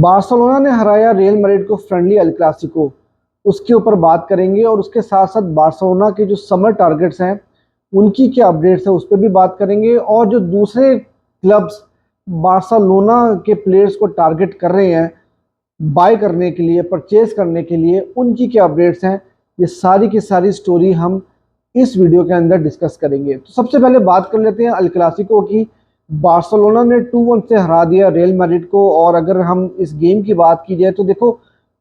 Barcelona ने हराया real Madrid को फ्रेंडली एल क्लासिको, उसके ऊपर बात करेंगे और उसके साथ साथ बार्सिलोना के जो समर टारगेट्स हैं उनकी क्या अपडेट्स है उस पर भी बात करेंगे। और जो दूसरे क्लब्स बार्सिलोना के प्लेयर्स को टारगेट कर रहे हैं बाय करने के लिए, परचेज करने के लिए, उनकी क्या अपडेट्स हैं, ये सारी की सारी स्टोरी हम इस वीडियो के अंदर डिस्कस करेंगे। तो सबसे पहले बात कर लेते हैं अल क्लासिको की। बार्सिलोना ने 2-1 से हरा दिया रियल मैड्रिड को। और अगर हम इस गेम की बात की जाए तो देखो,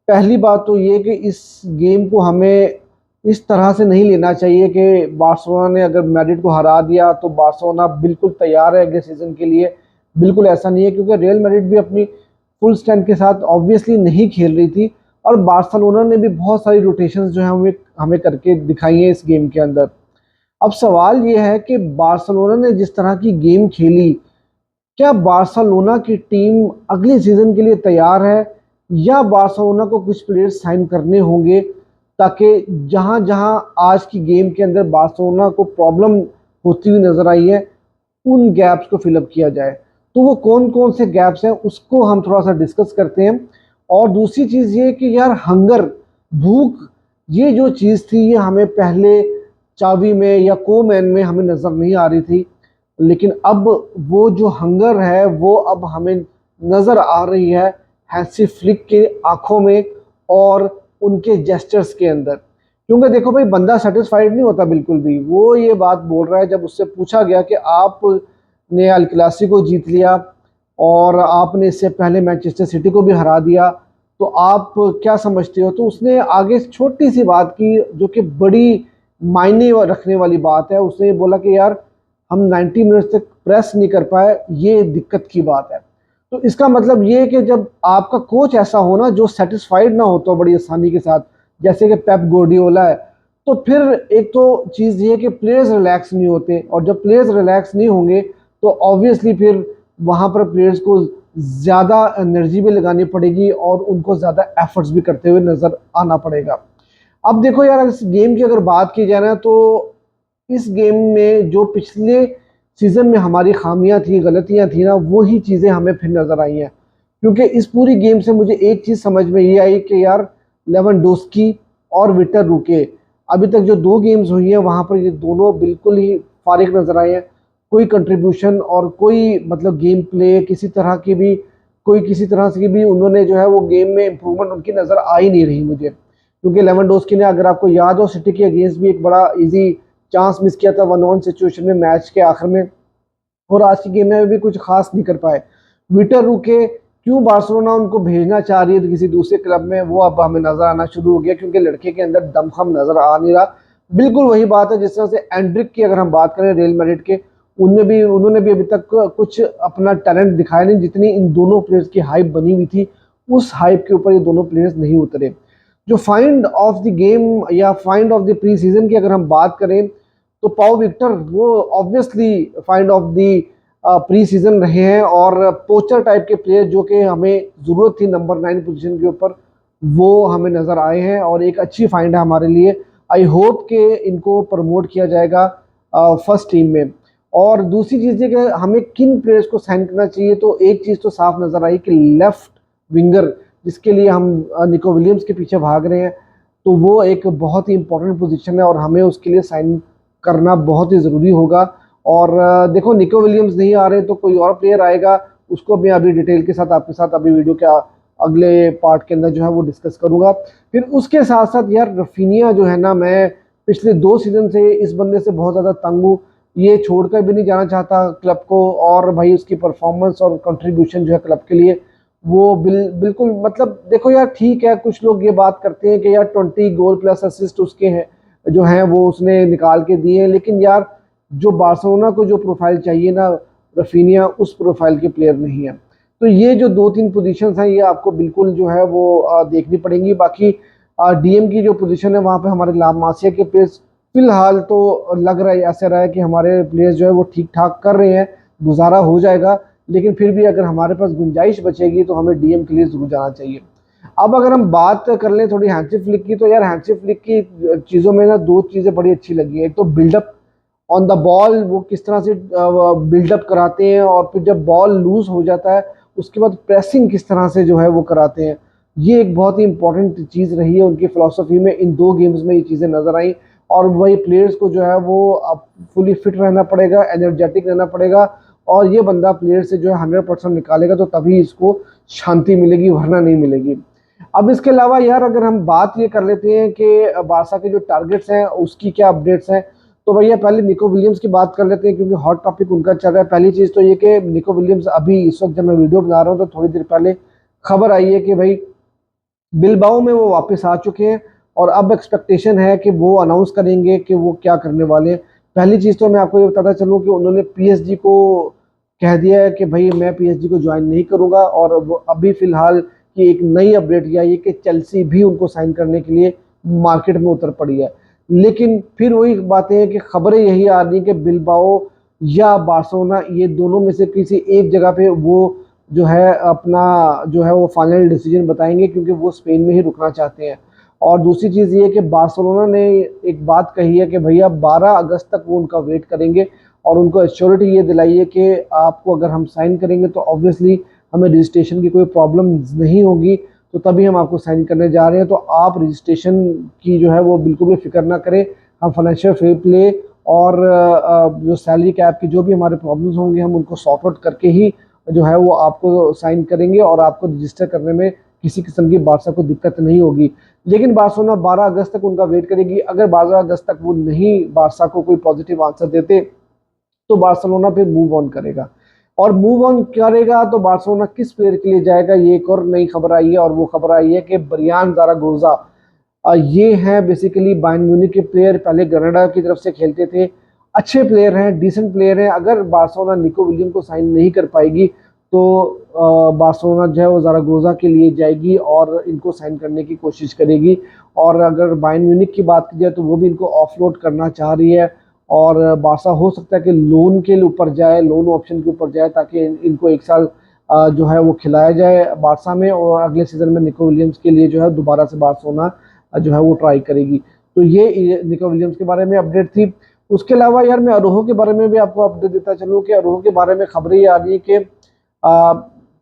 पहली बात तो ये कि इस गेम को हमें इस तरह से नहीं लेना चाहिए कि बार्सिलोना ने अगर मैड्रिड को हरा दिया तो बार्सिलोना बिल्कुल तैयार है अगले सीजन के लिए। बिल्कुल ऐसा नहीं है, क्योंकि रियल मैड्रिड भी अपनी फुल स्ट्रेंथ के साथ ऑब्वियसली नहीं खेल रही थी और बार्सिलोना ने भी बहुत सारी रोटेशंस जो है हमें हमें करके दिखाई है इस गेम के अंदर। अब सवाल ये है कि बार्सिलोना ने जिस तरह की गेम खेली, क्या बार्सिलोना की टीम अगले सीजन के लिए तैयार है, या बार्सिलोना को कुछ प्लेयर्स साइन करने होंगे ताकि जहां जहां आज की गेम के अंदर बार्सिलोना को प्रॉब्लम होती हुई नजर आई है उन गैप्स को फिलअप किया जाए। तो वो कौन कौन से गैप्स हैं उसको हम थोड़ा सा डिस्कस करते हैं। और दूसरी चीज़ ये कि यार हंगर, भूख, ये जो चीज़ थी ये हमें पहले चावी में या कोमैन में हमें नज़र नहीं आ रही थी, लेकिन अब वो जो हंगर है वो अब हमें नज़र आ रही है हैंसी फ्लिक के आंखों में और उनके जेस्चर्स के अंदर। क्योंकि देखो भाई, बंदा सेटिस्फाइड नहीं होता बिल्कुल भी। वो ये बात बोल रहा है, जब उससे पूछा गया कि आपने अल क्लासिको जीत लिया और आपने इससे पहले मैनचेस्टर सिटी को भी हरा दिया, तो आप क्या समझते हो, तो उसने आगे छोटी सी बात की जो कि बड़ी मायने रखने वाली बात है। उसने बोला कि यार हम 90 मिनट तक प्रेस नहीं कर पाए, ये दिक्कत की बात है। तो इसका मतलब ये है कि जब आपका कोच ऐसा हो ना जो सेटिस्फाइड ना हो तो बड़ी आसानी के साथ, जैसे कि पेप गार्डियोला है, तो फिर एक तो चीज़ ये है कि प्लेयर्स रिलैक्स नहीं होते, और जब प्लेयर्स रिलैक्स नहीं होंगे तो ऑब्वियसली फिर वहाँ पर प्लेयर्स को ज़्यादा एनर्जी भी लगानी पड़ेगी और उनको ज़्यादा एफर्ट्स भी करते हुए नज़र आना पड़ेगा। अब देखो यार, इस गेम की अगर बात की जाए ना, तो इस गेम में जो पिछले सीजन में हमारी खामियां थी, गलतियां थी ना, वही चीज़ें हमें फिर नज़र आई हैं। क्योंकि इस पूरी गेम से मुझे एक चीज़ समझ में ये आई कि यार लेवेंडोस्की और विक्टर रूके, अभी तक जो 2 गेम्स हुई हैं वहाँ पर ये दोनों बिल्कुल ही फारिग नज़र आए हैं। कोई कंट्रीब्यूशन और कोई मतलब गेम प्ले किसी तरह की भी, कोई किसी तरह से भी उन्होंने जो है वो गेम में इम्प्रूवमेंट उनकी नज़र आ ही नहीं रही मुझे। क्योंकि लेवेंडोस्की ने, अगर आपको याद हो, सिटी के अगेंस्ट भी एक बड़ा इजी चांस मिस किया था 1-1 सिचुएशन में मैच के आखिर में, और आज की गेम में भी कुछ खास नहीं कर पाए। विक्टर रूके, क्यों बार्सिलोना उनको भेजना चाह रही है किसी दूसरे क्लब में, वो अब हमें नजर आना शुरू हो गया, क्योंकि लड़के के अंदर दमखम नजर आ नहीं रहा। बिल्कुल वही बात है जिस तरह से एंड्रिक की अगर हम बात करें रियल मैड्रिड के, उन्होंने भी अभी तक कुछ अपना टैलेंट दिखाया नहीं। जितनी इन दोनों प्लेयर्स की हाइप बनी हुई थी, उस हाइप के ऊपर ये दोनों प्लेयर्स नहीं उतरे। जो फाइंड ऑफ द गेम या find of the pre season की अगर हम बात करें, तो पाओ विक्टर वो obviously find of the pre season रहे हैं, और पोचर टाइप के प्लेयर जो कि हमें ज़रूरत थी नंबर 9 पोजीशन के ऊपर, वो हमें नज़र आए हैं और एक अच्छी फाइंड है हमारे लिए। आई होप कि इनको प्रमोट किया जाएगा फर्स्ट टीम में। और दूसरी चीज़ है कि हमें किन प्लेयर्स को साइन करना चाहिए, तो एक चीज़ तो साफ नज़र आई कि लेफ्ट विंगर, जिसके लिए हम निको विलियम्स के पीछे भाग रहे हैं, तो वो एक बहुत ही इंपॉर्टेंट पोजीशन है और हमें उसके लिए साइन करना बहुत ही ज़रूरी होगा। और देखो, निको विलियम्स नहीं आ रहे तो कोई और प्लेयर आएगा, उसको मैं अभी डिटेल के साथ आपके साथ अभी वीडियो के अगले पार्ट के अंदर जो है वो डिस्कस करूंगा। फिर उसके साथ साथ यार रफीनिया जो है ना, मैं पिछले 2 सीजन से इस बंदे से बहुत ज़्यादा तंग हूँ। ये छोड़कर भी नहीं जाना चाहता क्लब को, और भाई उसकी परफॉर्मेंस और कंट्रीब्यूशन जो है क्लब के लिए वो बिल्कुल, मतलब देखो यार, ठीक है, कुछ लोग ये बात करते हैं कि यार 20 गोल प्लस असिस्ट उसके हैं जो हैं वो उसने निकाल के दिए हैं, लेकिन यार जो बार्सिलोना को जो प्रोफाइल चाहिए ना, रफीनिया उस प्रोफाइल के प्लेयर नहीं है। तो ये जो 2-3 पोजीशंस हैं ये आपको बिल्कुल जो है वो देखनी पड़ेंगी। बाकी डीएम की जो पोजीशन है वहाँ पे हमारे ला मासिया के प्लेयर्स फिलहाल तो लग रहा है, ऐसा रहा है कि हमारे प्लेयर्स जो है वो ठीक ठाक कर रहे हैं, गुजारा हो जाएगा। लेकिन फिर भी अगर हमारे पास गुंजाइश बचेगी तो हमें डीएम के लिए जरूर जाना चाहिए। अब अगर हम बात कर लें थोड़ी हैंसी फ्लिक की, तो यार हैंसी फ्लिक की चीज़ों में ना 2 चीज़ें बड़ी अच्छी लगी है। एक तो बिल्डअप ऑन द बॉल, वो किस तरह से बिल्डअप कराते हैं, और फिर जब बॉल लूज हो जाता है उसके बाद प्रेसिंग किस तरह से जो है वो कराते हैं, ये एक बहुत ही इंपॉर्टेंट चीज़ रही है उनकी फिलॉसफी में। इन 2 गेम्स में ये चीज़ें नजर आई। और वही प्लेयर्स को जो है वो अब फुली फिट रहना पड़ेगा, एनर्जेटिक रहना पड़ेगा, और ये बंदा प्लेयर से जो है 100% निकालेगा तो तभी इसको शांति मिलेगी, वरना नहीं मिलेगी। अब इसके अलावा यार अगर हम बात ये कर लेते हैं कि बारसा के जो टारगेट्स हैं उसकी क्या अपडेट्स हैं, तो भैया पहले निको विलियम्स की बात कर लेते हैं क्योंकि हॉट टॉपिक उनका चल रहा है। पहली चीज़ तो ये कि निको विलियम्स अभी इस वक्त जब मैं वीडियो बना रहा हूँ तो थोड़ी देर पहले खबर आई है कि भाई बिलबाओ में वो वापस आ चुके हैं, और अब एक्सपेक्टेशन है कि वो अनाउंस करेंगे कि वो क्या करने वाले हैं। पहली चीज़ तो मैं आपको ये बताता चलूँ कि उन्होंने पीएसजी को कह दिया है कि भाई मैं पीएसजी को ज्वाइन नहीं करूंगा, और वो अभी फिलहाल की एक नई अपडेट यह आई है कि चेल्सी भी उनको साइन करने के लिए मार्केट में उतर पड़ी है। लेकिन फिर वही बातें हैं कि खबरें यही आ रही हैं कि बिलबाओ या बार्सिलोना ये दोनों में से किसी एक जगह पे वो जो है अपना जो है वो फाइनल डिसीजन बताएंगे, क्योंकि वो स्पेन में ही रुकना चाहते हैं। और दूसरी चीज़ ये है कि बार्सिलोना ने एक बात कही है कि भैया 12 अगस्त तक वो उनका वेट करेंगे, और उनको एश्योरिटी ये दिलाई है कि आपको अगर हम साइन करेंगे तो ऑब्वियसली हमें रजिस्ट्रेशन की कोई प्रॉब्लम नहीं होगी, तो तभी हम आपको साइन करने जा रहे हैं। तो आप रजिस्ट्रेशन की जो है वो बिल्कुल भी फिक्र ना करें, हम फाइनेंशियल फेयर प्ले और जो सैलरी कैप की जो भी हमारे प्रॉब्लम्स होंगे हम उनको सॉर्ट आउट करके ही जो है वो आपको साइन करेंगे, और आपको रजिस्टर करने में किसी किस्म की बारसा को दिक्कत नहीं होगी। लेकिन बार्सिलोना 12 अगस्त तक उनका वेट करेगी। अगर 12 अगस्त तक वो नहीं बारसा को कोई पॉजिटिव आंसर देते तो बार्सिलोना फिर मूव ऑन करेगा, और मूव ऑन करेगा तो बार्सिलोना किस प्लेयर के लिए जाएगा, ये एक और नई खबर आई है। और वो खबर आई है कि ब्रियान ज़ारागोजा, ये हैं बेसिकली बायर्न म्यूनिख के प्लेयर, पहले ग्रेनाडा की तरफ से खेलते थे, अच्छे प्लेयर हैं, डिसेंट प्लेयर हैं। अगर बार्सिलोना निको विलियम को साइन नहीं कर पाएगी तो बार्सिलोना जो है वो ज़ारागोजा के लिए जाएगी और इनको साइन करने की कोशिश करेगी। और अगर बायर्न म्यूनिख की बात की जाए तो वो भी इनको ऑफलोड करना चाह रही है, और बारसा हो सकता है कि लोन के ऊपर जाए, लोन ऑप्शन के ऊपर जाए, ताकि इनको एक साल जो है वो खिलाया जाए बारसा में, और अगले सीजन में निको विलियम्स के लिए जो है दोबारा से बार्सिलोना जो है वो ट्राई करेगी। तो ये निको विलियम्स के बारे में अपडेट थी। उसके अलावा यार मैं अरोहो के बारे में भी आपको अपडेट देता चलूँ कि अरोहो के बारे में खबरें ये आ रही है कि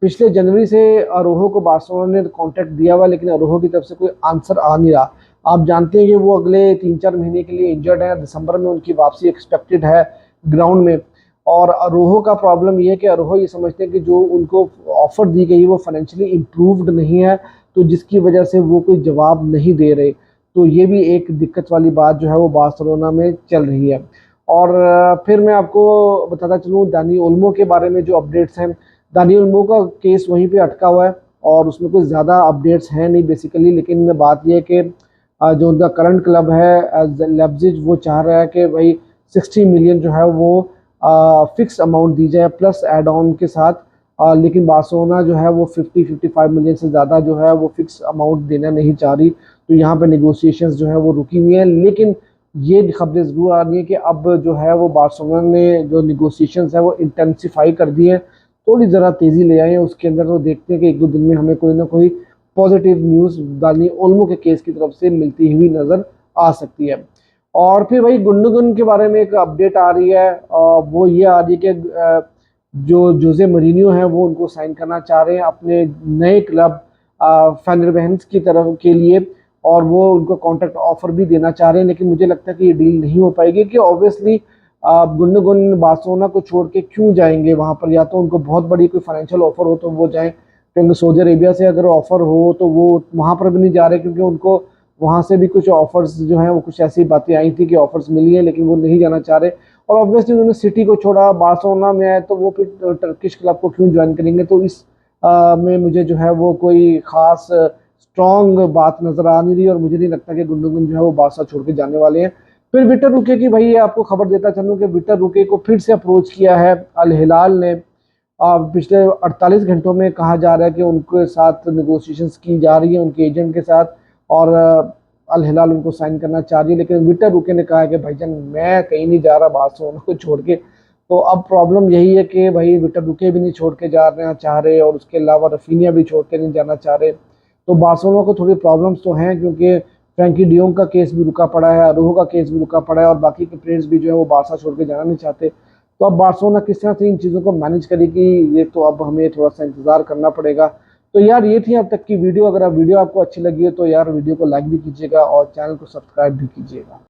पिछले जनवरी से अरोहो को बार्सिलोना ने कॉन्ट्रैक्ट दिया हुआ, लेकिन अरोहो की तरफ से कोई आंसर आ नहीं रहा। आप जानते हैं कि वो अगले 3-4 महीने के लिए इंजर्ड है, दिसंबर में उनकी वापसी एक्सपेक्टेड है ग्राउंड में। और अरोहो का प्रॉब्लम ये है कि अरोहो ये समझते हैं कि जो उनको ऑफर दी गई वो फाइनेंशियली इम्प्रूव्ड नहीं है, तो जिसकी वजह से वो कोई जवाब नहीं दे रहे। तो ये भी एक दिक्कत वाली बात जो है वो बार्सिलोना में चल रही है। और फिर मैं आपको बताता चलूँ दानी ओल्मो के बारे में जो अपडेट्स हैं। दानी ओल्मो का केस वहीं पे अटका हुआ है और उसमें कुछ ज़्यादा अपडेट्स हैं नहीं बेसिकली, लेकिन बात यह है कि जो उनका करंट क्लब है लेप्जिग, वो चाह रहा है कि भाई 60 मिलियन जो है वो फिक्स अमाउंट दी जाए प्लस एड ऑन के साथ। लेकिन बार्सिलोना जो है वो 50-55 मिलियन से ज़्यादा जो है वो फिक्स अमाउंट देना नहीं चाह रही। तो यहाँ पे नेगोशिएशंस जो है वो रुकी हुई हैं। लेकिन ये खबरें ज़रूर आ रही है कि अब जो है वो बार्सिलोना ने जो नेगोशिएशंस है वो इंटेंसिफाई कर दी है, थोड़ी ज़रा तेज़ी ले आए हैं उसके अंदर। तो देखते हैं कि 1-2 दिन में हमें कोई ना कोई पॉजिटिव न्यूज़ दानी ओल्मो के केस की तरफ से मिलती हुई नज़र आ सकती है। और फिर वही गुंडोगन के बारे में एक अपडेट आ रही है, वो ये आ रही है कि जो जोजे मरीनियो है वो उनको साइन करना चाह रहे हैं अपने नए क्लब फेनेrbahce की तरफ के लिए, और वो उनको कॉन्ट्रैक्ट ऑफर भी देना चाह रहे हैं। लेकिन मुझे लगता है कि ये डील नहीं हो पाएगी कि ऑब्वियसली गुंडोगन बार्सिलोना को छोड़ के क्यों जाएंगे वहाँ पर, या तो उनको बहुत बड़ी कोई फाइनेंशियल ऑफर हो तो वो जाएं, क्योंकि सऊदी अरेबिया से अगर ऑफर हो तो वो वहाँ पर भी नहीं जा रहे, क्योंकि उनको वहाँ से भी कुछ ऑफर्स जो हैं वो कुछ ऐसी बातें आई थी कि ऑफर्स मिली हैं, लेकिन वो नहीं जाना चाह रहे। और ऑब्वियसली उन्होंने सिटी को छोड़ा, बार्सिलोना में आए, तो वो फिर टर्किश क्लब को क्यों ज्वाइन करेंगे। तो इस में मुझे जो है वो कोई खास स्ट्रॉन्ग बात नजर आ नहीं रही, और मुझे नहीं लगता कि गुंडोगन जो है वो बारसा छोड़ के जाने वाले हैं। फिर विक्टर रुके की भाई आपको खबर देता चलूँ कि विक्टर रुके को फिर से अप्रोच किया है अल हिलाल ने। पिछले 48 घंटों में कहा जा रहा है कि उनके साथ नेगोशिएशंस की जा रही है उनके एजेंट के साथ, और अल हिलाल उनको साइन करना चाह रही है। लेकिन विक्टर रुके ने कहा है कि भाईजान मैं कहीं नहीं जा रहा बार्सिलोना को छोड़ के। तो अब प्रॉब्लम यही है कि भाई विक्टर रुके भी नहीं छोड़ के जाना चाह रहे, और उसके अलावा रफीनिया भी छोड़ के नहीं जाना चाह रहे। तो बार्सिलोना को थोड़ी प्रॉब्लम्स तो हैं, क्योंकि फ्रैंकी डियोंग का केस भी रुका पड़ा है, अरोहो का केस भी रुका पड़ा है, और बाकी के प्लेयर्स भी जो है वो बारसा छोड़ के जाना नहीं चाहते। तो अब बार्सिलोना किस तरह से इन चीज़ों को मैनेज करेगी, ये तो अब हमें थोड़ा सा इंतजार करना पड़ेगा। तो यार ये थी अब तक की वीडियो। अगर वीडियो आपको अच्छी लगी है तो यार वीडियो को लाइक भी कीजिएगा और चैनल को सब्सक्राइब भी कीजिएगा।